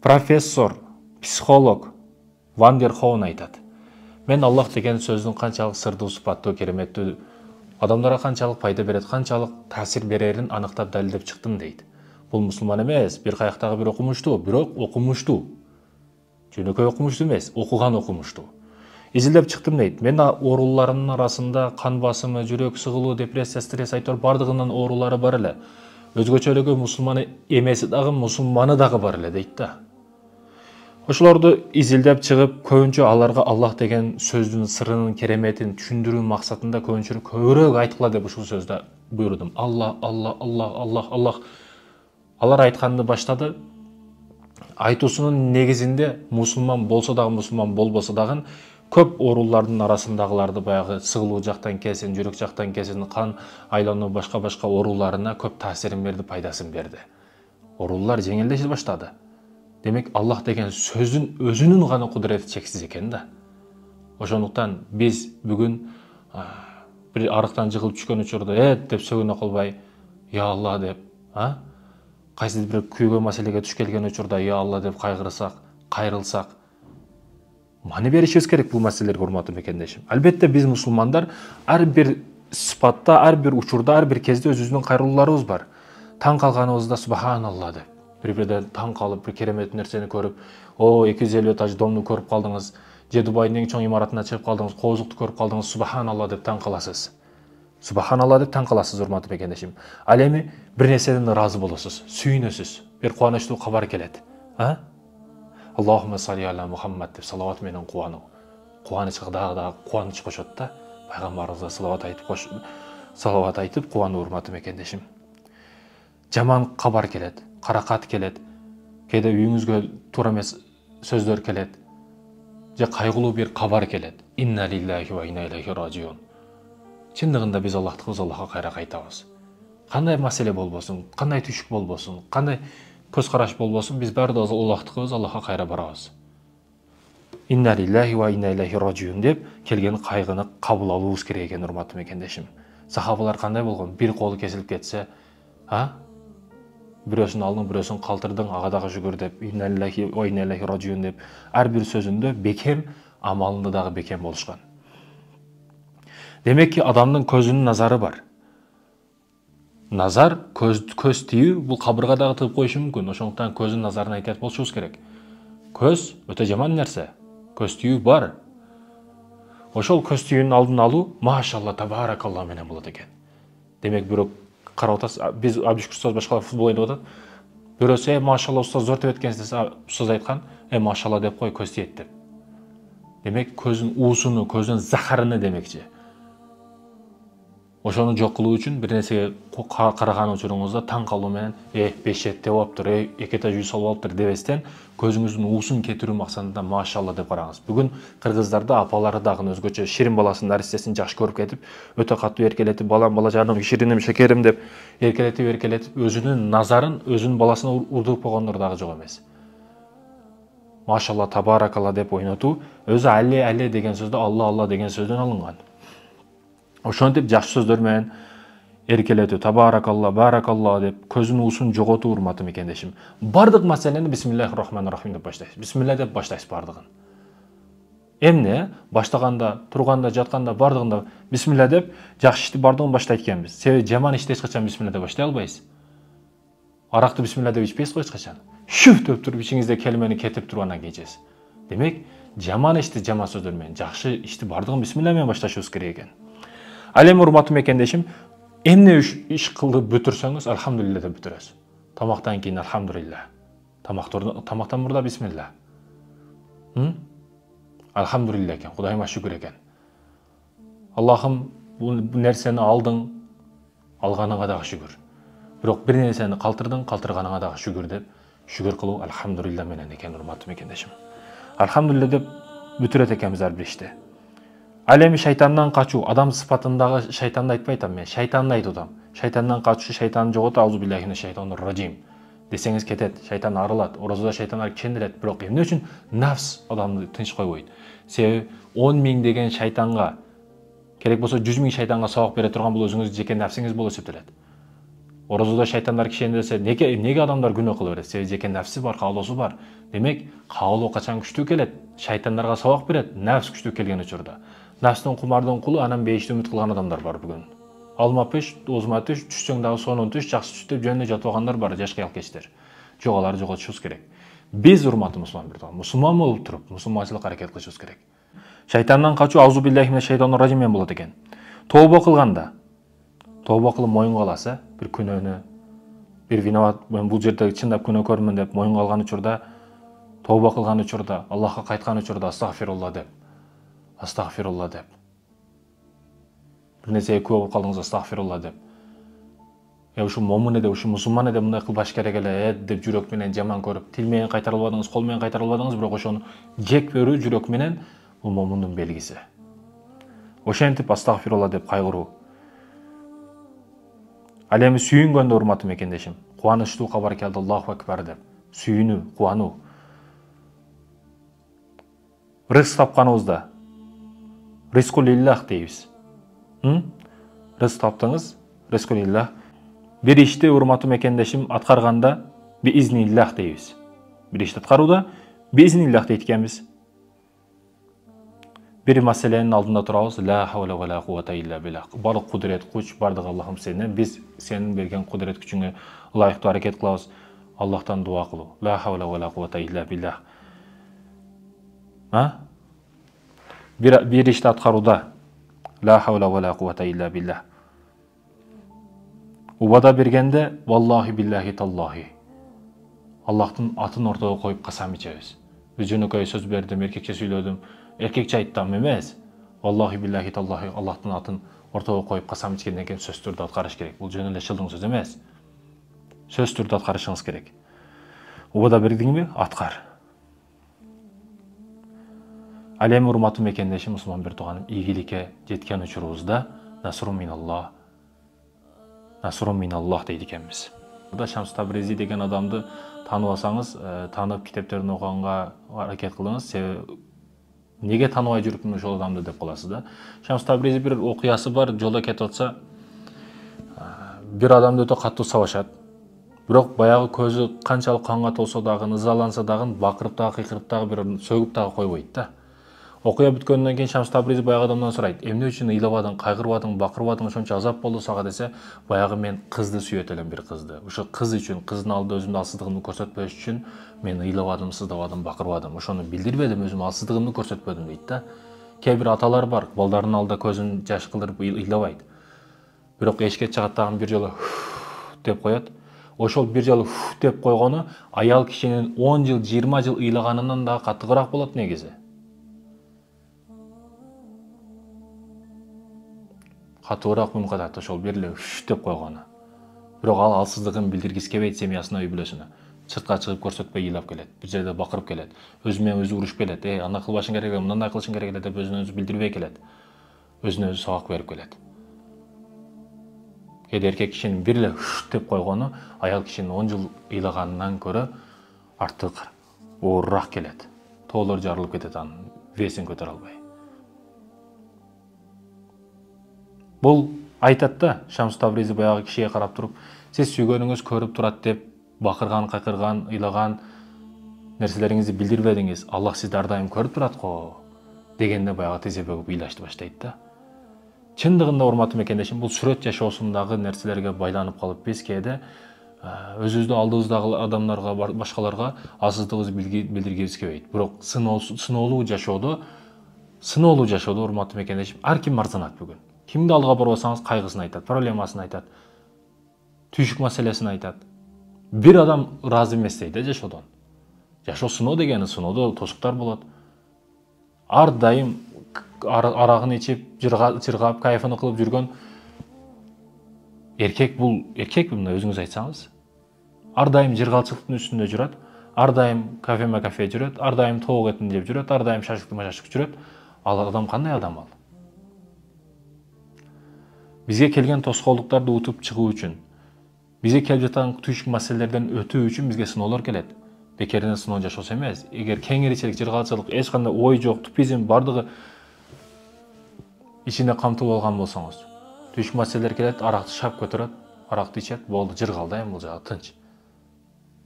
Профессор, психолог Ван дер Хоун айтады. Мен Аллах деген сөздің қаншалық сырды сыпаттуу кереметтүү, адамдарға қаншалық пайда берет, қаншалық таасир берерин анықтап дәлелдеп чыктым дейді. Бұл мұсылман емес, бір қаяқтағы бір оқымышту, бирок окумуштуу. Жөнөкөй окумуштуу емес, окуган окумуштуу. Изилдеп чыктым дейді. Мен ооруларымдын арасында қан басымы, жүрөк сыгылуу, депрессия, стресс айтор бардыгынын оорулары бар эле. Өзгөчөлүгү мусулманы эмеси дагы, мусулманы дагы бар эле дейт да. Ошолорду изилдеп чыгып, көбүнчө аларга Аллах деген сөздүн сырынын кереметин түшүндүрүү максатында көбүрөөк айткыла деп ушул сөздө буйрудум. Аллах, Аллах, Аллах, Аллах, Аллах. Алар айтканды баштады. Айтуусунун негизинде мусулман болсо дагы, мусулман болбосо дагы көп оорулардын арасындагыларды баягы сыгылуу жактан келсин, жүрөк жактан келсин, кан айлануу башка ооруларына көп таасирин берди, пайдасын берди. Оорулар жеңилдеше баштады. Демек, Аллах деген сөздүн өзүнүн гана кудурети чексиз экен да. Ошондуктан биз бүгүн бир арыктан жыгылып түшкөн учурда деп сөгүнө кылбай, я Алла деп, кайсыдыр бир күйгөн маселеге туш келген учурда я Алла деп кайгырсак, кайрылсак, мани беришибиз керек бул маселелерге, урматтуу мекендешим. Албетте биз мусулмандар ар бир сыпатта, ар бир учурда, ар бир кезде өзүбүздүн кайрылууларыбыз бар. Таң калганыбызда субханалла деп, бири-бирден таң калып, бир керемет нерсени көрүп, 250 этаж домду көрүп калдыңыз, же Дубайдын эң чоң имаратына чыгып калдыңыз, коозукту көрүп калдыңыз, субханалла деп таң каласыз. Субханалла деп таң каласыз, урматтуу мекендешим. Ал эми бир нерседен ыраазы болосуз, сүйүнөсүз, бир кубанычтуу кабар келет. Аллахумма салли аля Мухаммад деп салават менен кубануу. Кубанычка дагы кубаныч кошот да. Пайгамбарыбызга салават айтып кубануу, урматтуу мекендешим. Жаман кабар келет, каракат келет, кээде үйүңүзгө туура эмес сөздөр келет, же кайгылуу бир кабар келет. Инна лиллахи ва инна илейхи раджиун. Чындыгында биз Аллахтыкыбыз, Аллахка кайра кайтабыз. Кандай маселе болбосун, кандай түшүк болбосун, кандай көз караш болбосун, биз баардыгыбыз Аллахтыкыбыз, Аллахка кайра барабыз. Инна лиллахи ва инна илейхи раджиун деп келген кайгыны кабыл алуубуз керек экен, урматтуу мекендешим. Сахабалар кандай болгон? Бир колу кесилип кетсе, бирөөсүн алдың, бирөөсүн калтырдың, ага дагы шүгүр деп, инна лиллахи ва инна илейхи раджиун деп ар бир сөзүндө бекем, амалында дагы бекем болушкан. Демек ки адамдын көзүнүн назары бар. Назар, көз тию, бул кабыргадагы тыгып коюшу мүмкүн. Ошондуктан көзүн назарына айтат болушубуз керек. Көз өтө жаман нерсе. Көз тию бар. Ошол көз тиюнүн алдын алуу, машалла, табаракалла менен болот экен. Демек, бирок карап атасыз, биз Абдушкур устаз башкалар футбол ойноп атат. Бирөөсү, машалла устаз зор деп эткенсиз десе, устаз айткан, машалла деп кой, көз тиет деп. Демек, көздүн уусуну, көздүн захарыны демекчи. Ошону жок кылуу үчүн бир нерсеге караган учуруңузда таң калуу менен, 5 четте болуптур, 2 этаж үй салып алыптыр дебестен, көзүңүздүн уусун кетирүү максатында машалла деп караңыз. Бүгүн кыргыздарда апалары дагы өзгөчө ширин баласынын арестесин жакшы көрүп кетип, өтө катуу эркелетип, балам, балажаным, шириним, шекерим деп эркелетип, өзүнүн назарын өзүнүн баласына урдуп койгондор дагы жок эмес. Машалла, табаракалла деп ойнотуу, өзү алле деген сөздө Алла деген сөздөн алынган. Ошентип жакшы сөздөр менен эркелетүү, табаракалла, баракалла деп көзүнүн уусун жоготуу, урматтуу мекендешим. Бардык маселени бисмиллахир-рахманир-рахим деп баштайсыз. Бисмилла деп баштайсыз бардыгын. Эмне? Баштаганда, турганда, жатканда бардыгында бисмилла деп жакшы ишти бардыгын баштайт экенбиз. Себеби жаман ишти эч качан бисмилла деп баштай албайсыз. Аракты бисмилла деп ичпейсиз го эч качан. Шүф деп туруп ичиңизде келмени кетип тургандан кийин ичесиз. Демек, жаман ишти жаман сөздөр менен, жакшы ишти бардыгын бисмилла менен башташыбыз керек экен. Ал эми, урматтуу мекендешим, эмне иш кылып бүтүрсөңүз, алхамдулилля деп бүтүрөсүз. Тамактан кийин алхамдулилля. Тамактан мурда бисмилла. Алхамдулилля экен, Кудайыма шүгүр экен. Аллахым, бул нерсени алдың, алганыңа дагы шүгүр. Бирок бир нерсени калтырдың, калтырганыңа дагы шүгүр деп, шүгүр кылуу алхамдулилля менен экен, урматтуу мекендешим. Алхамдулилля деп бүтүрөт экенбиз ар бир ишти. Ал эми шайтандан качуу, адам сыпатындагы шайтанды айтпай атам мен, шайтанды айтып атам. Шайтандан качуу, шайтанды жоготуу, аузу биллахи минаш шайтанир ражим десеңиз кетет, шайтан арылат, оразада шайтан кендирет, бирок эмне үчүн? Нафс адамды тынч койбойт. Себеби 10 000 деген шайтанга, керек болсо 100 000 шайтанга сабак бере турган бул өзүңүздүн жеке нафсиңиз болуп эсептелет. Оразада шайтандар кишени десе, неге адамдар күнөө кыла берет? Себеби жеке нәфси бар, каалоосу бар. Демек, каалоо качан күчтүү келет? Шайтандарга сабак берет, нәфс күчтүү келген учурда. Нәфстин кумардын кулу, анан бейишти үмүт кылган адамдар бар бүгүн. Алма пеш, озма түш, түшсөң дагы сонун түш, жакшы түш деп жөнүнө жатып алгандар бар, жаш кыялкечтер. Жок, аларды жоготушубуз керек. Биз урматтуу мусулман бирдиган, мусулман болуп туруп, мусулманчылык аракет кылышыбыз керек. Шайтандан качуу аузу биллахи минеш шайтанир ражим менен болот экен. Тооба кылганда, тооба кылып моюнга аласы, бир күнөөнү, бир виноват, мен бул жерде чындап күнөөкөрмүн деп моюнга алган учурда, тооба кылган учурда, Аллахка кайткан учурда астагфирулла деп. Бир нерсеге күбө болуп калдыңыз, астагфирулла деп. Ушу момун эде, ушу мусулман эде, мындай кылбаш керек эле деп жүрөк менен жаман көрүп, тил менен кайтара албадыңыз, кол менен кайтара албадыңыз, бирок ошону жек көрүү жүрөк менен бул момундун белгиси. Ошентип астагфирулла деп кайгыруу. Ал эми сүйүнгөндө урматтуу мекендешим, кубанычтуу кабар келди, Аллаху акбар деп. Сүйүнүү, кубануу. Рызык тапканыбызда ризку лиллах дейбиз. Рызык таптыңыз, ризку лиллах. Бир ишти урматтуу мекендешим аткарганда биизниллах дейбиз. Бир ишти аткарууда биизниллах дейт экенбиз. Бир маселенин алдында турабыз, ла хаула ва ла куввата илля биллах. Барлык кудурет, күч бардыгы Аллахым сенен. Биз сенин берген кудурет күчүңө ылайыктуу аракет кылабыз. Аллахтан дуа кылуу. Ла хаула ва ла куввата илля биллах. Бир ишти аткарууда ла хаула ва ла куввата илля биллах. Убада бергенде валлахи биллахи таллахи. Аллахтын атын ортого коюп касам ичебиз. Биз жөнөкөй сөз бердим, эркекче сүйлөдүм. Эркекче айттым эмес. Валлахи биллахи таллахи, Аллахтын атын ортого коюп касам ичкенден кийин сөз түрдө аткарыш керек. Бул жөн эле шылдың сөз эмес. Сөз түрдө аткарышыңыз керек. Убада бердиңби? Аткар. Ал эми урматтуу мекендешим, мусулман бир тууганым, ийгиликке жеткен учурубузда насрун миналлах дейт экенбиз. Шамс Табризи деген адамды тааныбасаңыз, таанып китептерин окуганга аракет кылыңыз. Себеби неге тааныбай жүрүпмүн ошол адамды деп каласыз да. Шамс Табризи бир окуясы бар, жолдо кетип атса, бир адамды өтө катуу сабашат. Бирок баягы көзү канчалык канга толсо дагы, ызаланса дагы, бакырып дагы, кыйкырып дагы, бир сөгүп дагы койбойт да. Окуя бүткөндөн кийин Шамс Табризи баягы адамдан сурайт: "Эмне үчүн ыйлабадың, кайгырбадың, бакырбадың, ошончо азап болду сага?" десе, баягы мен кызды сүйөт элем, бир кызды. Ошо кыз үчүн, кыздын алдында өзүмдүн алсыздыгымды көрсөтпөш үчүн мен ыйлабадым, сыздабадым, бакырбадым. Ошону билдирбедим, өзүм алсыздыгымды көрсөтпөдүм дейт да. Кээ бир аталар бар, балдарынын алдында көзүн жаш кылдырып ыйлабайт. Бирок эшикке чыгат дагы бир жолу деп коет. Ошол бир жолу деп койгону аял кишинин 10 жыл, 20 жыл ыйлаганынан дагы катыгыраак болот негизи. Катуураак мумкат ат ошол бир эле деп койгону. Бирок ал алсыздыгын билдиргиси келбейт семьясына, үй бүлөсүнө. Сыртка чыгып көрсөтпөй ыйлап келет. Бир жерде бакырып келет. Өзү менен өзү урушуп келет. Андай кылбашың керек эле, мындай кылышың керек эле деп өзүнө өзү билдирбей келет. Өзүнө өзү сабак берип келет. Кээде эркек кишинин бир эле деп койгону аял кишинин 10 жыл ыйлаганынан көрө артык оорураак келет. Тоолор жарылып кетет анын, весин көтөрө албай. Бул айтат да, Шамс Табризи баягы кишиге карап туруп, сиз сүйгөнүңүз көрүп турат деп бакырган, кайкырган, ыйлаган нерселериңизди билдирбедиңиз. Аллах сизди ар дайым көрүп турат го дегенде баягы тизе бөгүп ыйлашты баштайт да. Чындыгында урматтуу мекендешим, бул сүрөт жашоосундагы нерселерге байланып калып биз кээде өзүбүздү алдыбыздагы адамдарга, башкаларга алсыздыгыбызды билдиргибиз келбейт. Бирок сыноолуу жашоодо урматтуу мекендешим, ар ким арзанат бүгүн. Кимди алдыга барбасаңыз кайгысын айтат, проблемасын айтат, түйшүк маселесин айтат. Бир адам ыраазы эмес дейт жашоодон. Жашоо сыноо дегени, сыноодо тосуктар болот. Ар дайым арагын ичип, чыргап, кайфын кылып жүргөн эркек, бул эркек мына өзүңүз айтсаңыз, ар дайым жыргалчылыктын үстүндө жүрөт, ар дайым кафе жүрөт, ар дайым тоок этин жеп жүрөт, ар дайым шашык жүрөт. Ал адам кандай адам ал? Бизге келген тоскоолдуктарды утуп чыгуу үчүн, бизге келип жаткан түйшүк маселелерден өтүү үчүн бизге сыноолор келет. Бекеринен сыноо жашоосу эмес. Эгер кеңиричилик, жыргалчылык, эч кандай ой жок, тупизм бардыгы ичинде камтылып алган болсоңуз, түйшүк маселелер келет, аракты шап көтөрөт, аракты ичет, болду, жыргалды, эми бул жагы тынч.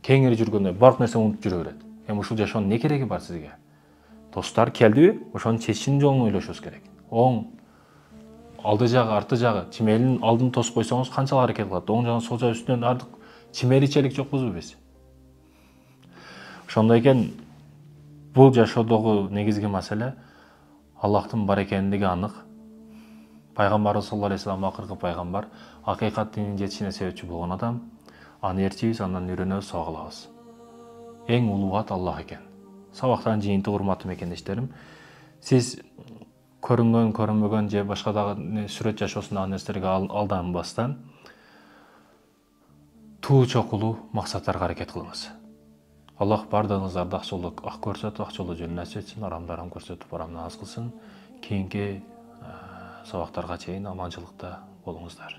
Кеңири жүргөндө бардык нерсе унутуп жүрө берет. Эми ушул жашоонун не кереги бар сизге? Достар келдиби? Ошонун чечишинин жолун ойлошубуз керек. Оң алды жагы, арты жагы, чимээлин алдын тосуп койсоңуз канчалык аракет кылат? Оң жагы, сол жагы үстүнөн ардык чимээличелик жокпузбу биз? Ошондой экен, бул жашоодогу негизги маселе Аллахтын бар экендиги анык. Пайгамбарыбыз саллаллаху алейхи вассалам акыркы пайгамбар, акыйкат динин жетишине себепчи болгон адам. Аны ээрчийбиз, андан үйрөнөбүз, сага кылабыз. Эң улуу ат Аллах экен. Сабактан жыйынтык урматтуу мекендештерим, сиз көрүнгөн, көрүнбөгөн же башка дагы сүрөт жашоосундагы нерселерге алданбастан туу чокулуу максаттарга аракет кылыңыз. Аллах бардыгыңыздарды ак көрсөтүп, ак жолдо жөнөтсүн этсин, арамдарын көрсөтүп, арамдан аз кылсын. Кийинки сабактарга чейин аманчылыкта болуңуздар.